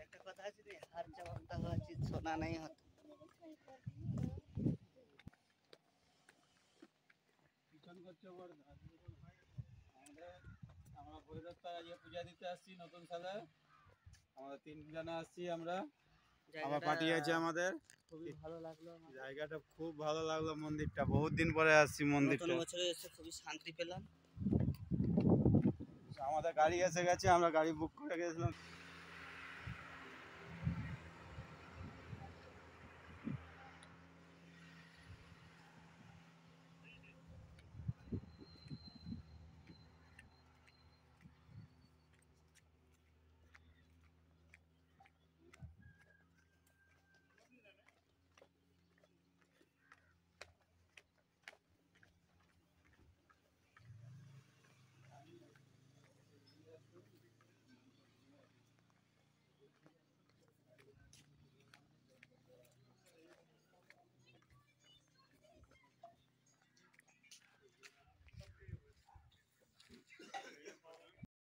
একটা কথা আছে রে, হার জবাবটা হওয়া উচিত, শোনা নেই হতো। আমরা ভৈরবপাড়া পূজা দিতে আসছি নতুন সালে। আমাদের 3 জনা আসছি আমরা। আমার পার্টি আছে আমাদের। খুবই ভালো লাগলো, জায়গাটা খুব ভালো লাগলো, মন্দিরটা বহুত দিন পরে আসছি মন্দিরটা। নতুন বছরে এসে খুবই শান্তি পেলাম। আমাদের গাড়ি এসে গেছে, আমরা গাড়ি বুক করে গেছিলাম।